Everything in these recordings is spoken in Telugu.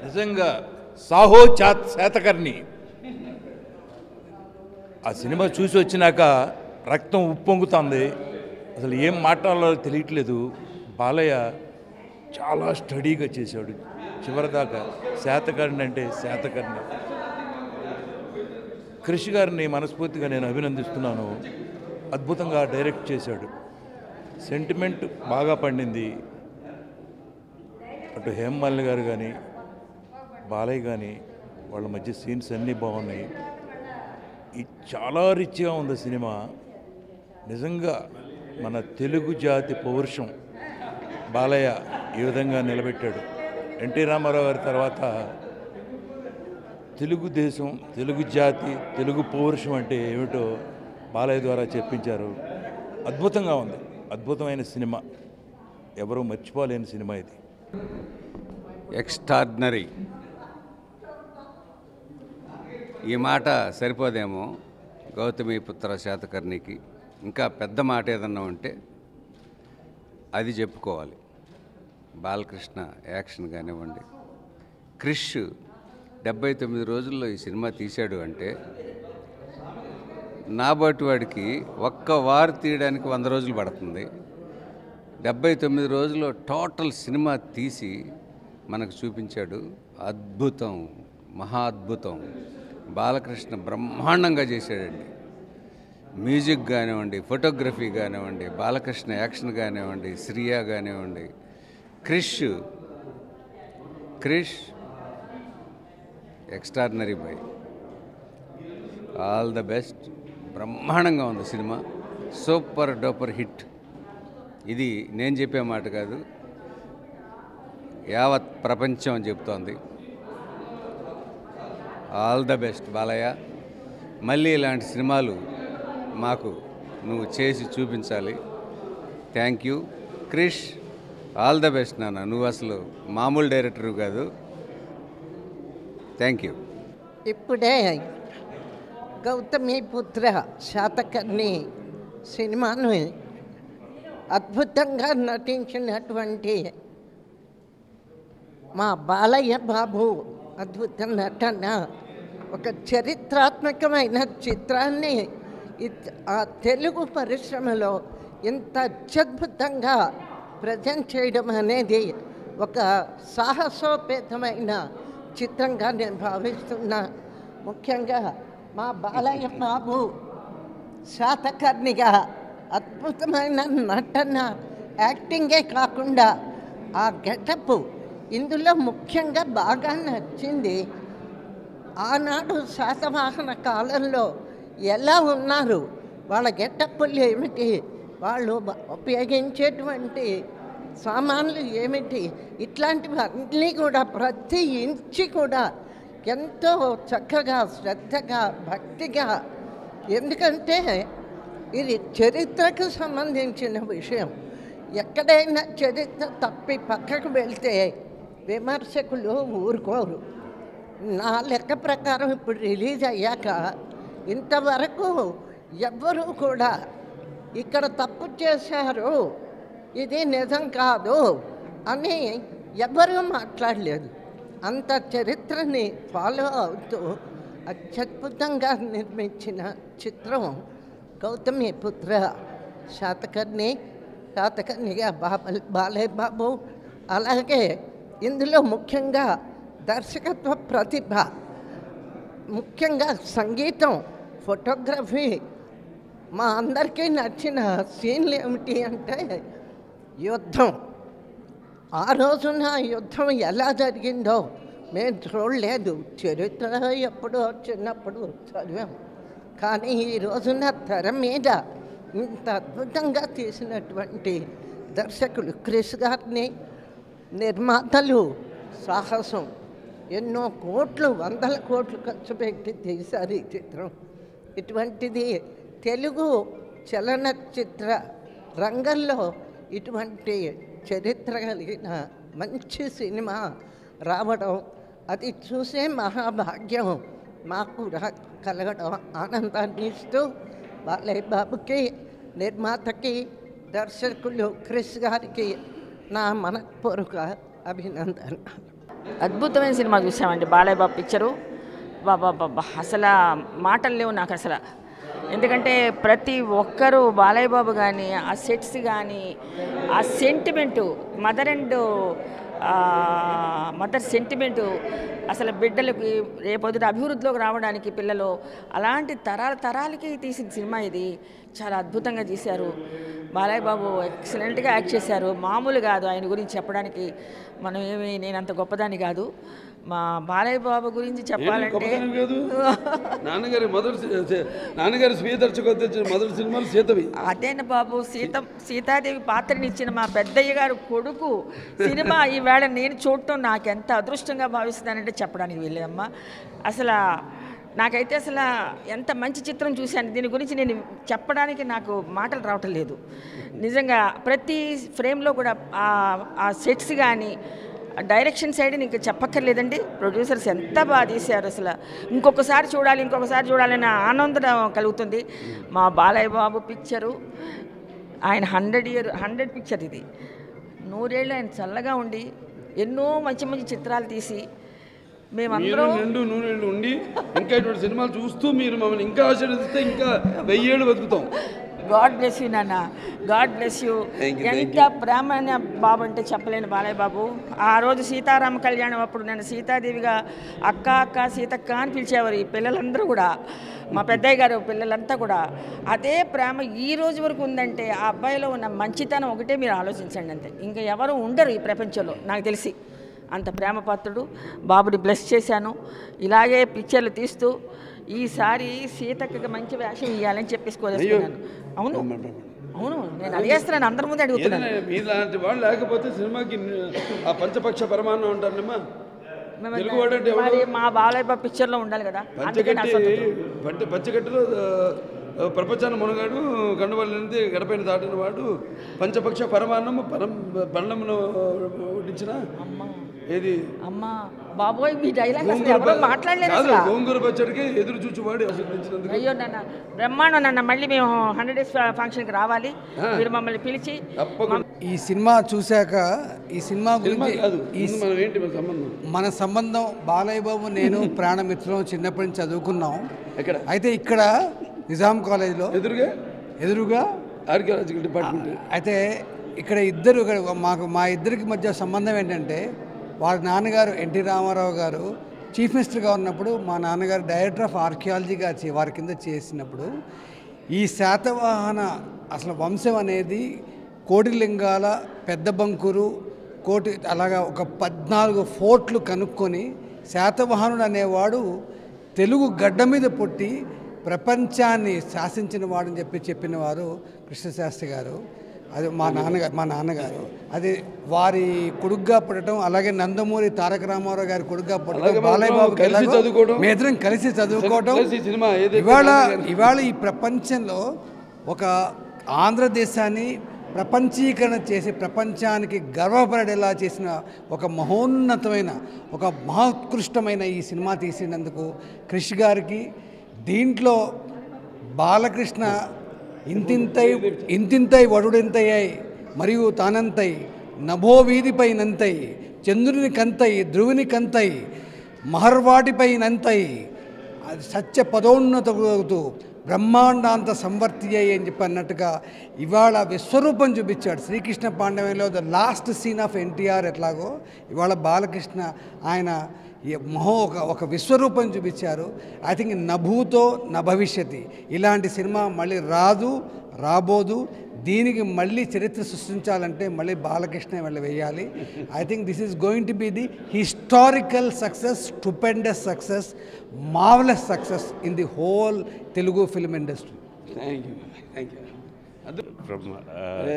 నిజంగా సాహో శాతకర్ణి ఆ సినిమా చూసి వచ్చినాక రక్తం ఉప్పొంగుతుంది. అసలు ఏం మాట్లాడాలో తెలియట్లేదు. బాలయ్య చాలా స్టడీగా చేశాడు చివరిదాకా. శాతకర్ణి అంటే శాతకర్ణి. క్రిష్ గారిని మనస్ఫూర్తిగా నేను అభినందిస్తున్నాను. అద్భుతంగా డైరెక్ట్ చేశాడు. సెంటిమెంట్ బాగా పండింది. అటు హేమమాలిని గారు కానీ బాలయ్య కానీ వాళ్ళ మధ్య సీన్స్ అన్నీ బాగున్నాయి. చాలా రిచ్గా ఉంది సినిమా. నిజంగా మన తెలుగు జాతి పౌరుషం బాలయ్య ఈ విధంగా నిలబెట్టాడు. ఎన్టీ రామారావు గారి తర్వాత తెలుగుదేశం, తెలుగు జాతి, తెలుగు పౌరుషం అంటే ఏమిటో బాలయ్య ద్వారా చెప్పించారు. అద్భుతంగా ఉంది. అద్భుతమైన సినిమా. ఎవరూ మర్చిపోలేని సినిమా ఇది. ఎక్స్ట్రాడినరీ. ఈ మాట సరిపోదేమో గౌతమిపుత్ర శాతకర్ణికి. ఇంకా పెద్ద మాట ఏదన్నా ఉంటే అది చెప్పుకోవాలి. బాలకృష్ణ యాక్షన్ కానివ్వండి, క్రిష్ 79 రోజుల్లో ఈ సినిమా తీశాడు అంటే నాబోటి వాడికి ఒక్క వారు తీయడానికి 100 రోజులు పడుతుంది. 79 రోజుల్లో టోటల్ సినిమా తీసి మనకు చూపించాడు. అద్భుతం, మహా అద్భుతం. బాలకృష్ణ బ్రహ్మాండంగా చేశాడండి. మ్యూజిక్ కానివ్వండి, ఫోటోగ్రఫీ కానివ్వండి, బాలకృష్ణ యాక్షన్ కానివ్వండి, శ్రియా కానివ్వండి, Krish extraordinary boy. All the best. బ్రహ్మాండంగా ఉంది సినిమా. Super duper hit. ఇది నేను చెప్పే మాట కాదు, యావత్ ప్రపంచం అని చెప్తోంది. All the best Balayya. మళ్ళీ ఇలాంటి సినిమాలు మాకు నువ్వు చేసి చూపించాలి. Thank you Krish. All the best నాన్న. నువ్వు అసలు మామూలు డైరెక్టర్ కాదు. Thank you. ఇప్పుడే గౌతమిపుత్ర శాతకర్ణి సినిమాను అద్భుతంగా నటించినటువంటి మా బాలయ్య బాబు అద్భుత నటన, ఒక చరిత్రాత్మకమైన చిత్రాన్ని ఆ తెలుగు పరిశ్రమలో ఇంత అత్యద్భుతంగా ప్రజెంట్ చేయడం అనేది ఒక సాహసోపేతమైన చిత్రంగా నేను భావిస్తున్నా. ముఖ్యంగా మా బాలయ్య బాబు శాతకర్ణిగా అద్భుతమైన నటన, యాక్టింగే కాకుండా ఆ గెటప్ ఇందులో ముఖ్యంగా బాగా నచ్చింది. ఆనాడు శాతవాహన కాలంలో ఎలా ఉన్నారు, వాళ్ళ గెటప్పులు ఏమిటి, వాళ్ళు ఉపయోగించేటువంటి సామాన్లు ఏమిటి, ఇట్లాంటివన్నీ కూడా ప్రతి ఇంచి కూడా ఎంతో చక్కగా, శ్రద్ధగా, భక్తిగా. ఎందుకంటే ఇది చరిత్రకు సంబంధించిన విషయం. ఎక్కడైనా చరిత్ర తప్పి పక్కకు వెళ్తే విమర్శకులు ఊరుకోరు. నా లెక్క ప్రకారం ఇప్పుడు రిలీజ్ అయ్యాక ఇంతవరకు ఎవ్వరూ కూడా ఇక్కడ తప్పు చేశారు, ఇది నిజం కాదు అని ఎవ్వరూ మాట్లాడలేదు. అంత చరిత్రని ఫాలో అవుతూ అత్యద్భుతంగా నిర్మించిన చిత్రం గౌతమిపుత్ర శాతకర్ణిగా బాలయ్య బాబు. అలాగే ఇందులో ముఖ్యంగా దర్శకత్వ ప్రతిభ, ముఖ్యంగా సంగీతం, ఫోటోగ్రఫీ. మా అందరికీ నచ్చిన సీన్లు ఏమిటి అంటే యుద్ధం. ఆ రోజున యుద్ధం ఎలా జరిగిందో మేము చూడలేదు, చరిత్ర ఎప్పుడో చిన్నప్పుడు చదివాం. కానీ ఈ రోజున తెర మీద ఇంత అద్భుతంగా తీసినటువంటి దర్శకులు క్రిష్ గారిని, నిర్మాతలు సాహసం, ఎన్నో కోట్లు, 100 కోట్లు ఖర్చు పెట్టి తీశారు ఈ చిత్రం. ఇటువంటిది తెలుగు చలనచిత్ర రంగంలో ఇటువంటి చరిత్ర కలిగిన మంచి సినిమా రావడం, అది చూసే మహాభాగ్యం మాకు కలగడం ఆనందాన్ని ఇస్తూ బాలయ్య బాబుకి, నిర్మాతకి, దర్శకులు క్రిష్ గారికి నా మనపూర్వక అభినందన. అద్భుతమైన సినిమా చూసామండి బాలయ్య బాబు పిక్చరు. బాబా బాబా అసలు మాటలు లేవు నాకు అసలు. ఎందుకంటే ప్రతి ఒక్కరూ బాలయ్య బాబు కానీ ఆ సెట్స్ కానీ ఆ సెంటిమెంటు మదర్ సెంటిమెంటు అసలు బిడ్డలకి రేపొద్దుట అభివృద్ధిలోకి రావడానికి పిల్లలు అలాంటి తరాలకి తీసిన సినిమా ఇది. చాలా అద్భుతంగా తీశారు. బాలయ్య బాబు ఎక్సలెంట్గా యాక్ట్ చేశారు. మామూలు కాదు ఆయన గురించి చెప్పడానికి. నేను అంత గొప్పదాన్ని కాదు. మా బాలయ్య బాబు గురించి చెప్పాలంటే నాన్నగారి స్వీయ దర్శకత్వం మొదటి సినిమాలు సీతవి. అదేనా బాబు, సీతాదేవి పాత్రనిచ్చిన మా పెద్దయ్య గారు కొడుకు సినిమా ఈవేళ నేను చూడటం నాకు ఎంత అదృష్టంగా భావిస్తున్నానంటే చెప్పడానికి వెళ్ళేదమ్మా. అసలు నాకైతే అసలు ఎంత మంచి చిత్రం చూశాను. దీని గురించి నేను చెప్పడానికి నాకు మాటలు రావటం లేదు. నిజంగా ప్రతి ఫ్రేమ్లో కూడా ఆ సెట్స్ కానీ డైరెక్షన్ సైడ్ ఇంకా చెప్పక్కర్లేదండి. ప్రొడ్యూసర్స్ ఎంత బాగా తీశారు. అసలు ఇంకొకసారి చూడాలనే ఆనందం కలుగుతుంది. మా బాలయ్య బాబు పిక్చరు ఆయన 100 పిక్చర్ ఇది. 100 ఏళ్ళు ఆయన చల్లగా ఉండి ఎన్నో మంచి మంచి చిత్రాలు తీసి మేమందరం నూనెళ్ళు ఉండి ఇంకా ఇటువంటి సినిమాలు చూస్తూ మీరు మమ్మల్ని ఇంకా ఆశీర్వదిస్తే ఇంకా 1000 ఏళ్ళు బతుకుతాం. గాడ్ బ్లెస్ యూ నాన్న, గాడ్ బ్లెస్ యూ. ఎంత ప్రేమ బాబు అంటే చెప్పలేను బాలయ్య బాబు. ఆ రోజు సీతారామ కళ్యాణం అప్పుడు నన్ను సీతాదేవిగా అక్క సీతక్క అని పిలిచేవారు ఈ పిల్లలందరూ కూడా, మా పెద్దయ్య గారు పిల్లలంతా కూడా. అదే ప్రేమ ఈ రోజు వరకు ఉందంటే ఆ అబ్బాయిలో ఉన్న మంచితనం ఒకటే మీరు ఆలోచించండి అంతే. ఇంకా ఎవరు ఉండరు ఈ ప్రపంచంలో నాకు తెలిసి. అంత ప్రేమపాత్రుడు. బాబుని బ్లెస్ చేశాను. ఇలాగే పిక్చర్లు తీస్తూ ఈసారి సీతక్కకి మంచి వేషం ఇవ్వాలని చెప్పేసి కోరేస్తున్నాను. అవును నేను అడిగేస్తున్నాను, అందరి ముందు అడుగుతున్నాను. మీలాంటి వాళ్ళు లేకపోతే సినిమాకి ఆ పంచపక్ష పరమాన్నం ఉంటారమ్మా. మరి మా బాలయ్య బాబు పిక్చర్లో ఉండాలి కదా. పంచగట్టులో ప్రపంచాన్ని మునగాడు, గండవల్లి గడపైన దాటిన వాడు, పంచపక్ష పరమాన్నము బండమును వడ్డించిన ఏది అమ్మా బాబోయ్ మీ డైలాగ్ అసలు ఎవరో మాట్లాడలేదు అసలు. గోంగూర పచ్చడికి ఎదురు చూచువాడు ఆశీర్వదించినందుకు. అయ్యో నాన్న బ్రహ్మాండం నాన్న. మళ్ళీ మేము 100 డేస్ ఫంక్షన్కి రావాలి, మీరు మమ్మల్ని పిలిచి. ఈ సినిమా చూశాక ఈ సినిమా గురించి మన సంబంధం బాలయ్య బాబు నేను ప్రాణమిత్రం చిన్నప్పటి నుంచి చదువుకున్నాం. అయితే ఇక్కడ నిజాం కాలేజ్లో ఎదురుగా ఆర్కియాలజికల్ డిపార్ట్మెంట్. అయితే ఇక్కడ మా ఇద్దరికి మధ్య సంబంధం ఏంటంటే వారి నాన్నగారు ఎన్టీ రామారావు గారు చీఫ్ మినిస్టర్గా ఉన్నప్పుడు మా నాన్నగారు డైరెక్టర్ ఆఫ్ ఆర్కియాలజీగా వారి కింద చేసినప్పుడు ఈ శాతవాహన అసలు వంశం అనేది కోటిలింగాల, పెద్ద బంకురు, అలాగా ఒక 14 ఫోర్ట్లు కనుక్కొని శాతవాహనుడు అనేవాడు తెలుగు గడ్డ మీద పుట్టి ప్రపంచాన్ని శాసించిన వాడని చెప్పిన వారు కృష్ణశాస్త్రి గారు. అది మా నాన్నగారు అది వారి కొడుగ్గా పుట్టడం, అలాగే నందమూరి తారక రామారావు గారి కొడుగ్గా పుట్టడం, బాలయ్య బాబు మీ ఇద్దరం కలిసి చదువుకోవడం. ఇవాళ ఈ ప్రపంచంలో ఒక ఆంధ్రదేశాన్ని ప్రపంచీకరణ చేసి ప్రపంచానికి గర్వపడేలా చేసిన ఒక మహోన్నతమైన ఒక మహోత్కృష్టమైన ఈ సినిమా తీసినందుకు కృషి గారికి, దీంట్లో బాలకృష్ణ ఇంతింతై వడుడింతయ్యై మరియు తానంతై నభో వీధిపై నంతై చంద్రుని కంతై ధ్రువుని కంతై మహర్వాటిపై నంతై సత్య పదోన్నతగుతూ బ్రహ్మాండాంత సంవర్తియ్యై అని చెప్పి అన్నట్టుగా ఇవాళ విశ్వరూపం చూపించాడు. శ్రీకృష్ణ పాండవ్యంలో the last scene of NTR ఎట్లాగో ఇవాళ బాలకృష్ణ ఆయన ఒక విశ్వరూపం చూపించారు. ఐ థింక్ నభూతో నభవిష్యతి ఇలాంటి సినిమా మళ్ళీ రాబోదు. దీనికి మళ్ళీ చరిత్ర సృష్టించాలంటే మళ్ళీ బాలకృష్ణ మళ్ళీ వేయాలి. I think this is going to be the historical success, stupendous success, marvellous success in the whole Telugu film industry. Thank you. From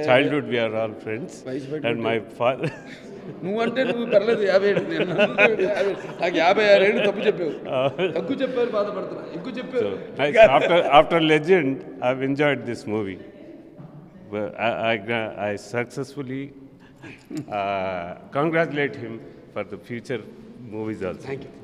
childhood we are all friends and my father నువ్వంటే నువ్వు పర్లేదు 57 నాకు 56 ఏళ్ళు తక్కువ చెప్పారు బాధపడుతున్నా ఎక్కువ చెప్పారు. After Legend I've enjoyed this movie. I successfully congratulate him for the future movies also. Thank you.